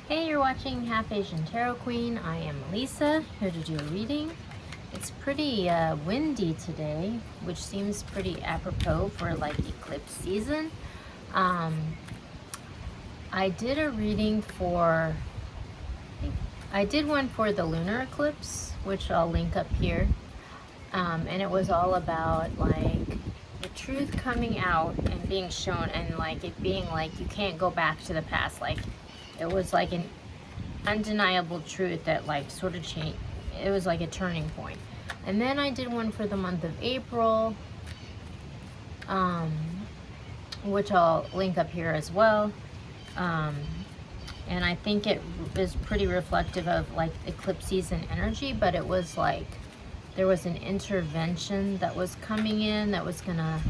Hey, you're watching Half Asian Tarot Queen. I am Lisa, here to do a reading. It's pretty windy today, which seems pretty apropos for like eclipse season. I did a reading for, I did one for the lunar eclipse, which I'll link up here. And it was all about like the truth coming out and being shown, and like it being like you can't go back to the past. Like it was like an undeniable truth that like sort of changed. It was like a turning point. And then I did one for the month of April, which I'll link up here as well. And I think it is pretty reflective of like eclipse season energy, but it was like there was an intervention that was coming in that was gonna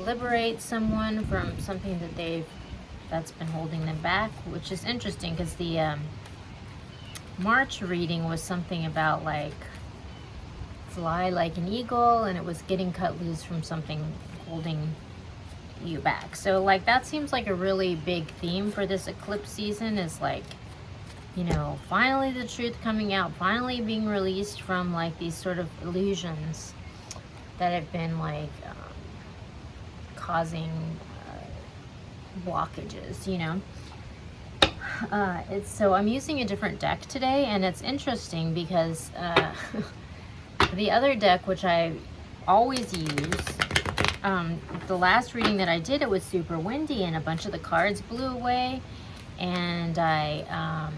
liberate someone from something that that's been holding them back, which is interesting because the March reading was something about like fly like an eagle, and it was getting cut loose from something holding you back. So like that seems like a really big theme for this eclipse season, is like, you know, finally the truth coming out, finally being released from like these sort of illusions that have been like causing blockages, you know. So I'm using a different deck today, and it's interesting because the other deck, which I always use, the last reading that I did, it was super windy and a bunch of the cards blew away, and I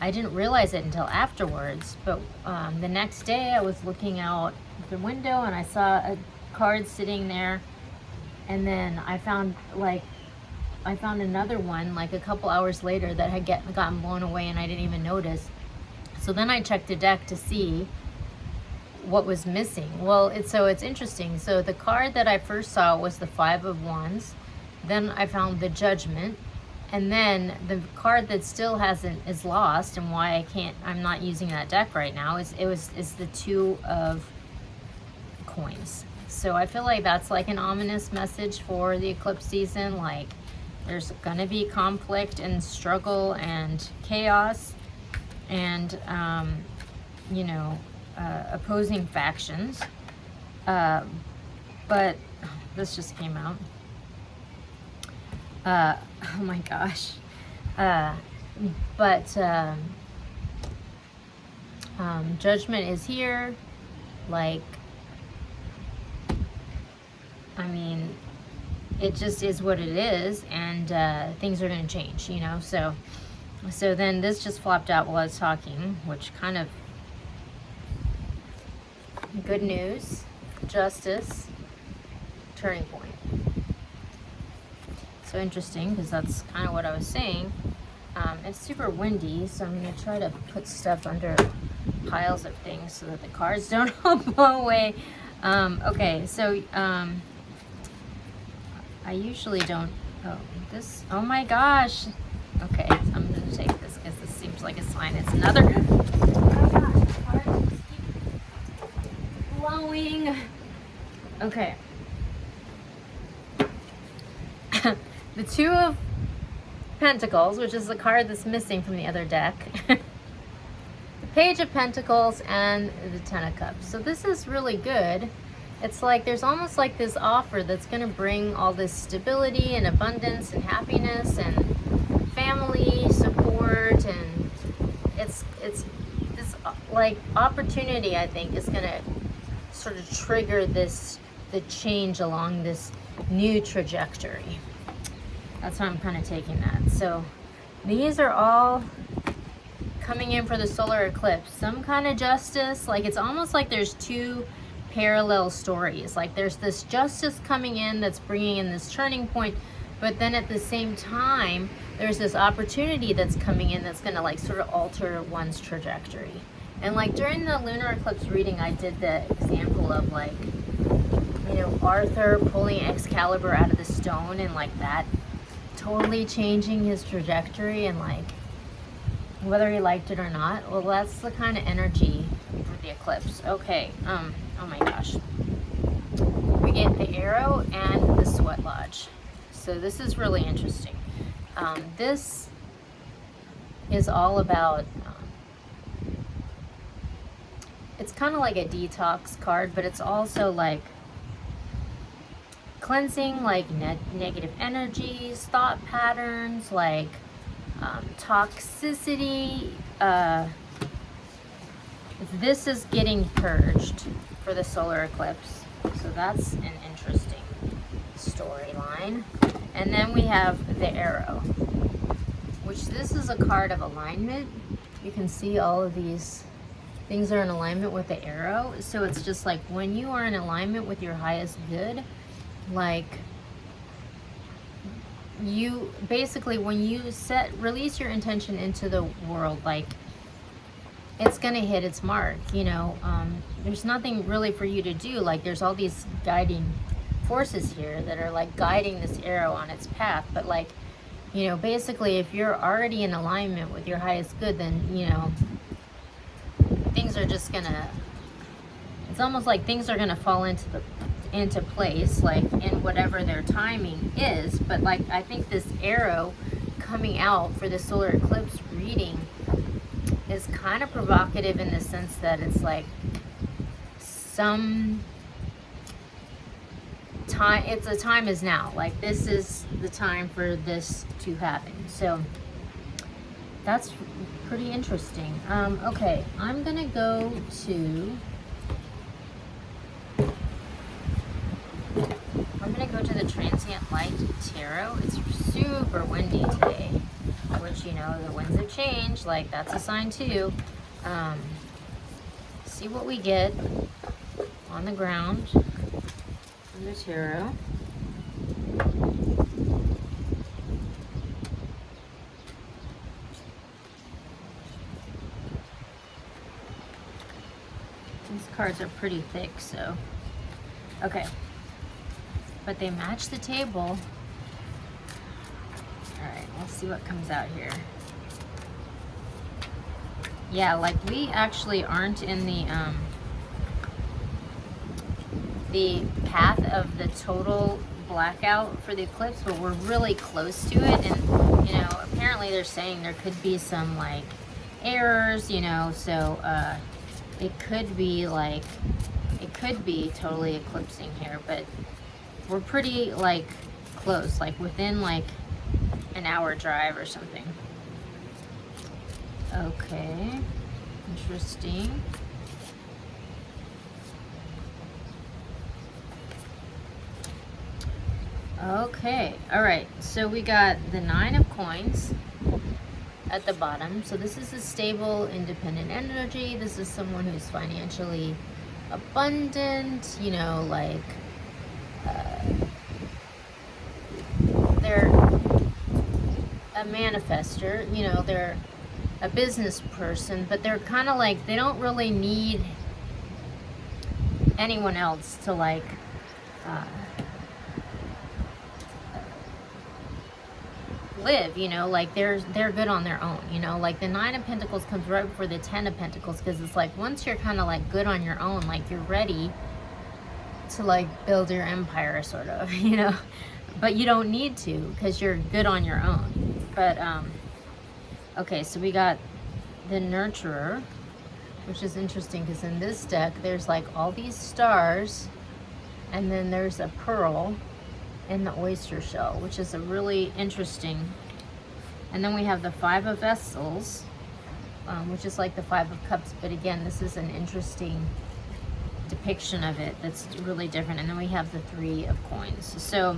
didn't realize it until afterwards, but the next day I was looking out the window and I saw a card sitting there, and then I found another one like a couple hours later that had gotten blown away, and I didn't even notice. So then I checked the deck to see what was missing. Well, it's interesting. So the card that I first saw was the Five of Wands. Then I found the Judgment, and then the card that still is lost, and why I'm not using that deck right now is the Two of Coins. So I feel like that's like an ominous message for the eclipse season. Like there's gonna be conflict and struggle and chaos, and you know, opposing factions. But this just came out. Oh my gosh. Judgment is here. Like, I mean, it just is what it is, and things are going to change, you know. So then this just flopped out while I was talking, which kind of good news, justice, turning point. So interesting, because that's kind of what I was saying. It's super windy, so I'm going to try to put stuff under piles of things so that the cards don't all blow away. Okay, so I usually don't. Oh my gosh. Okay, so I'm going to take this because this seems like a sign. It's another. Oh gosh, cards keep blowing. Okay. The Two of Pentacles, which is the card that's missing from the other deck. The Page of Pentacles and the Ten of Cups. So this is really good. It's like there's almost like this offer that's going to bring all this stability and abundance and happiness and family support, and it's this like opportunity, I think, is going to sort of trigger the change along this new trajectory. That's how I'm kind of taking that. So these are all coming in for the solar eclipse. Some kind of justice. Like it's almost like there's two parallel stories. Like there's this justice coming in that's bringing in this turning point, but then at the same time there's this opportunity that's coming in that's going to like sort of alter one's trajectory. And like during the lunar eclipse reading, I did the example of like, you know, Arthur pulling Excalibur out of the stone, and like that totally changing his trajectory, and like whether he liked it or not. Well, that's the kind of energy for the eclipse. Okay, oh my gosh. We get the Arrow and the Sweat Lodge. So this is really interesting. This is all about, it's kind of like a detox card, but it's also like cleansing like negative energies, thought patterns, like toxicity. This is getting purged for the solar eclipse. So that's an interesting storyline. And then we have the arrow, which this is a card of alignment. You can see all of these things are in alignment with the arrow. So it's just like when you are in alignment with your highest good, like you basically, when you release your intention into the world, like it's gonna hit its mark, you know. There's nothing really for you to do. Like there's all these guiding forces here that are like guiding this arrow on its path, but like, you know, basically if you're already in alignment with your highest good, then, you know, things are just gonna, it's almost like things are gonna fall into place, like in whatever their timing is. But like, I think this arrow coming out for the solar eclipse reading is kind of provocative in the sense that it's like some time, it's a time is now, like this is the time for this to happen. So that's pretty interesting. Okay, I'm gonna go to the Transient Light Tarot. It's super windy today, which, you know, the winds have changed, like that's a sign too. See what we get on the ground from the tarot. These cards are pretty thick, so okay. But they match the table. Alright, let's see what comes out here. Yeah, like we actually aren't in the path of the total blackout for the eclipse, but we're really close to it. And, you know, apparently they're saying there could be some like errors, you know, so it could be like, it could be totally eclipsing here, but we're pretty like close, like within like an hour drive or something. Okay, interesting. Okay, all right, so we got the 9 of coins at the bottom. So this is a stable, independent energy. This is someone who's financially abundant, you know, like they're a manifester, you know, they're a business person, but they're kind of like, they don't really need anyone else to like live, you know, like they're good on their own, you know. Like the 9 of Pentacles comes right before the 10 of Pentacles, because it's like once you're kind of like good on your own, like you're ready to like build your empire sort of, you know, but you don't need to because you're good on your own. But okay, so we got the Nurturer, which is interesting because in this deck there's like all these stars, and then there's a pearl in the oyster shell, which is a really interesting. And then we have the 5 of Vessels, which is like the 5 of Cups, but again, this is an interesting depiction of it that's really different. And then we have the 3 of Coins. So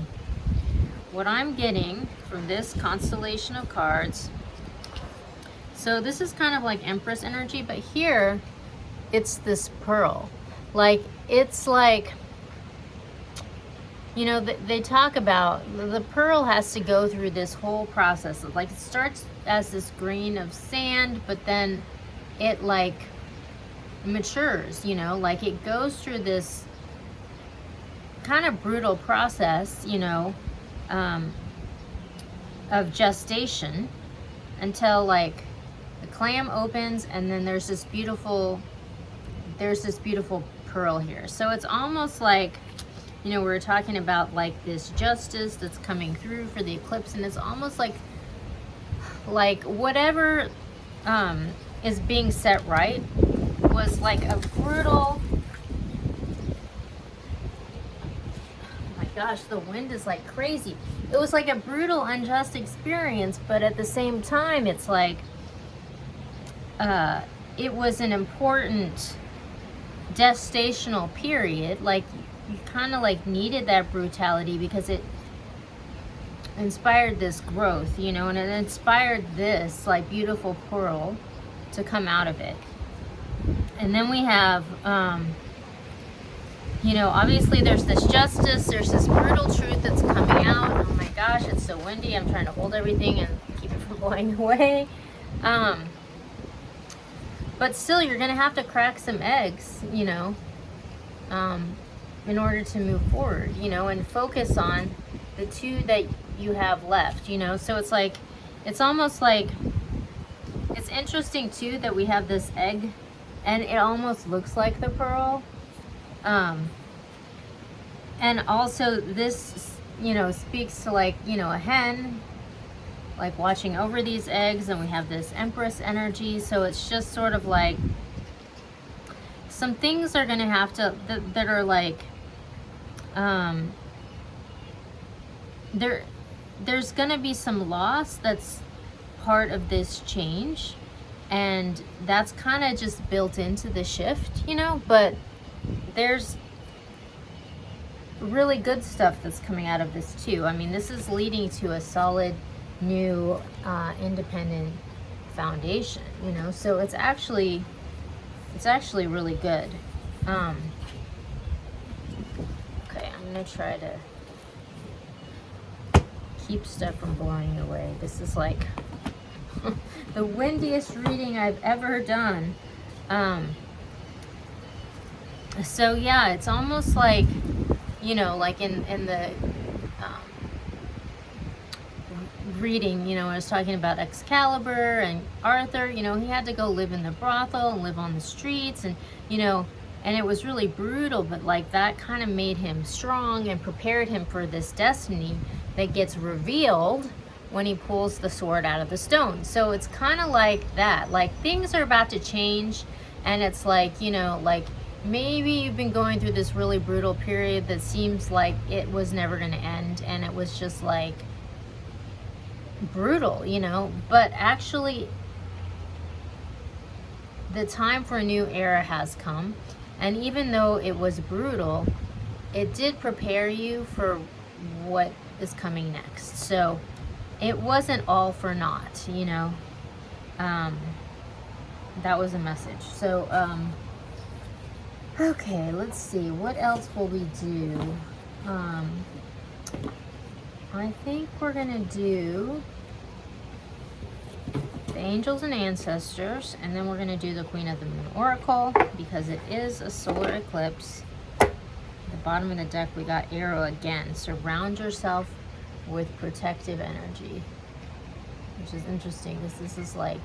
what I'm getting from this constellation of cards, so this is kind of like Empress energy, but here it's this pearl. Like it's like, you know, they talk about the pearl has to go through this whole process. Like it starts as this grain of sand, but then it like matures, you know, like it goes through this kind of brutal process, you know, of gestation until like the clam opens, and then there's this beautiful pearl here. So it's almost like, you know, we're talking about like this justice that's coming through for the eclipse, and it's almost like whatever is being set right was like a brutal, oh my gosh, the wind is like crazy. It was like a brutal, unjust experience, but at the same time, it's like, it was an important gestational period. Like, you kind of like needed that brutality because it inspired this growth, you know, and it inspired this like beautiful pearl to come out of it. And then we have, you know, obviously there's this justice, there's this brutal truth that's coming out. Oh my gosh, it's so windy. I'm trying to hold everything and keep it from blowing away. But still, you're going to have to crack some eggs, you know, in order to move forward, you know, and focus on the two that you have left, you know. So it's like, it's almost like, it's interesting too that we have this egg and it almost looks like the pearl. And also this, you know, speaks to like, you know, a hen like watching over these eggs, and we have this Empress energy. So it's just sort of like some things are going to have to, that are like, there's going to be some loss that's part of this change, and that's kind of just built into the shift, you know. But there's really good stuff that's coming out of this too. I mean, this is leading to a solid new independent foundation, you know. So it's actually really good. Okay, I'm gonna try to keep stuff from blowing away. This is like the windiest reading I've ever done. So yeah, it's almost like, you know, like in the reading, you know, I was talking about Excalibur and Arthur, you know, he had to go live in the brothel and live on the streets, and, you know, and it was really brutal, but like that kind of made him strong and prepared him for this destiny that gets revealed when he pulls the sword out of the stone. So it's kind of like that, like things are about to change, and it's like, you know, like maybe you've been going through this really brutal period that seems like it was never going to end, and it was just like brutal, you know, but actually the time for a new era has come, and even though it was brutal, it did prepare you for what is coming next. So it wasn't all for naught, you know. That was a message. So okay, let's see, what else will we do? I think we're gonna do the angels and ancestors, and then we're gonna do the Queen of the Moon Oracle, because it is a solar eclipse. At the bottom of the deck we got arrow again. Surround yourself with protective energy, which is interesting because this is like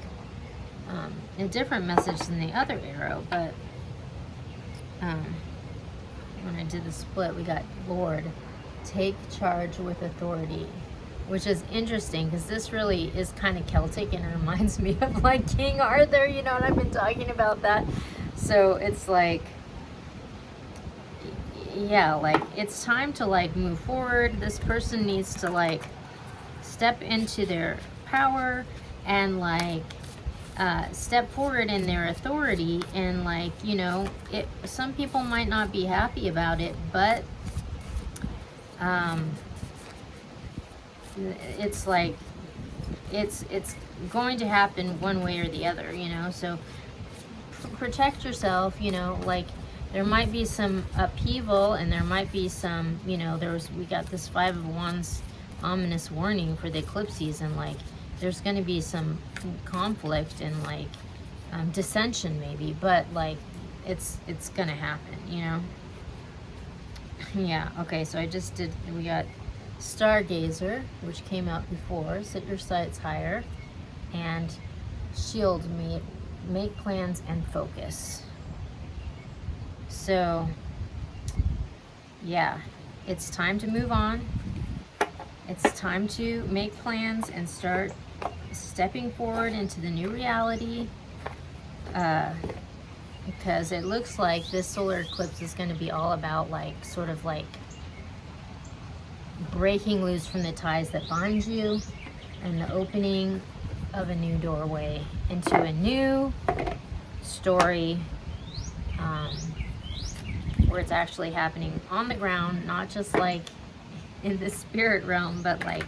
a different message than the other arrow. But when I did the split, we got Lord, take charge with authority, which is interesting because this really is kind of Celtic and it reminds me of like King Arthur, you know, and I've been talking about that. So it's like, yeah, like it's time to like move forward. This person needs to like step into their power and like step forward in their authority, and like, you know, it, some people might not be happy about it, but it's like it's going to happen one way or the other, you know. So protect yourself, you know, like there might be some upheaval, and there might be some, you know, we got this Five of Wands ominous warning for the eclipse season. Like there's going to be some conflict and like dissension maybe, but like it's going to happen, you know. Yeah, okay, so we got Stargazer, which came out before, set your sights higher, and Shield me, make plans and focus. So yeah, it's time to move on. It's time to make plans and start stepping forward into the new reality, because it looks like this solar eclipse is going to be all about like sort of like breaking loose from the ties that bind you and the opening of a new doorway into a new story, where it's actually happening on the ground, not just like in the spirit realm, but like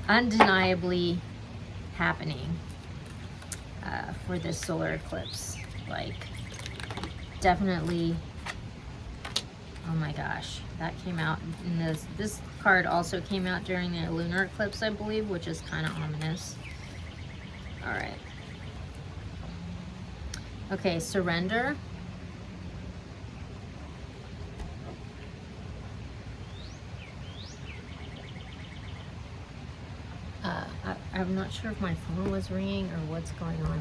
undeniably happening for this solar eclipse. Like, definitely, oh my gosh, that came out, and this card also came out during the lunar eclipse, I believe, which is kind of ominous. All right. Okay, surrender. I'm not sure if my phone was ringing or what's going on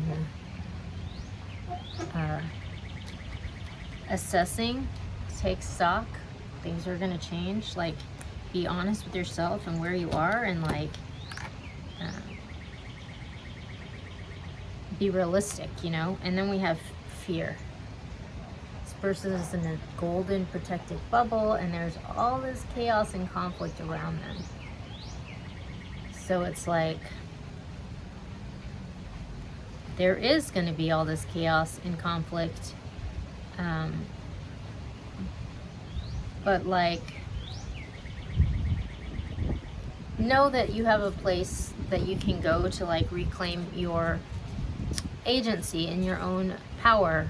here. Assessing, take stock. Things are gonna change. Like, be honest with yourself and where you are, and like, be realistic, you know. And then we have fear. This person is in a golden protected bubble, and there's all this chaos and conflict around them. So it's like, there is going to be all this chaos and conflict, but like, know that you have a place that you can go to like reclaim your agency and your own power,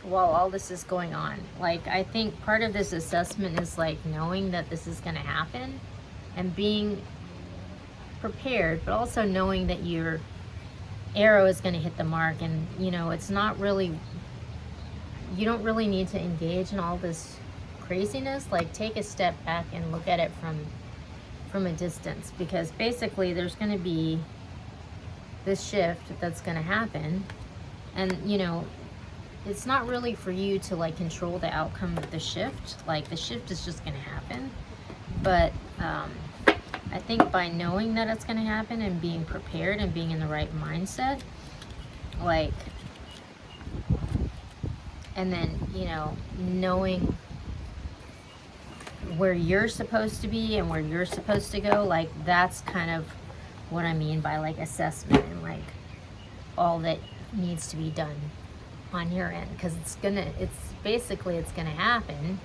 while all this is going on. Like, I think part of this assessment is like knowing that this is going to happen and being prepared, but also knowing that your arrow is going to hit the mark. And you know, it's not really, you don't really need to engage in all this craziness. Like, take a step back and look at it from a distance, because basically there's going to be this shift that's going to happen, and you know, it's not really for you to like control the outcome of the shift. Like, the shift is just going to happen, but I think by knowing that it's going to happen and being prepared and being in the right mindset, like, and then, you know, knowing where you're supposed to be and where you're supposed to go, like, that's kind of what I mean by like assessment and like all that needs to be done on your end, because it's gonna happen.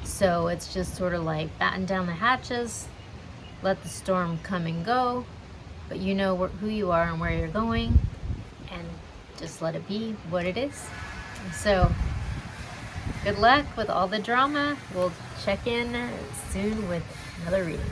So it's just sort of like batten down the hatches, let the storm come and go, but you know who you are and where you're going, and just let it be what it is. So good luck with all the drama. We'll check in soon with another reading.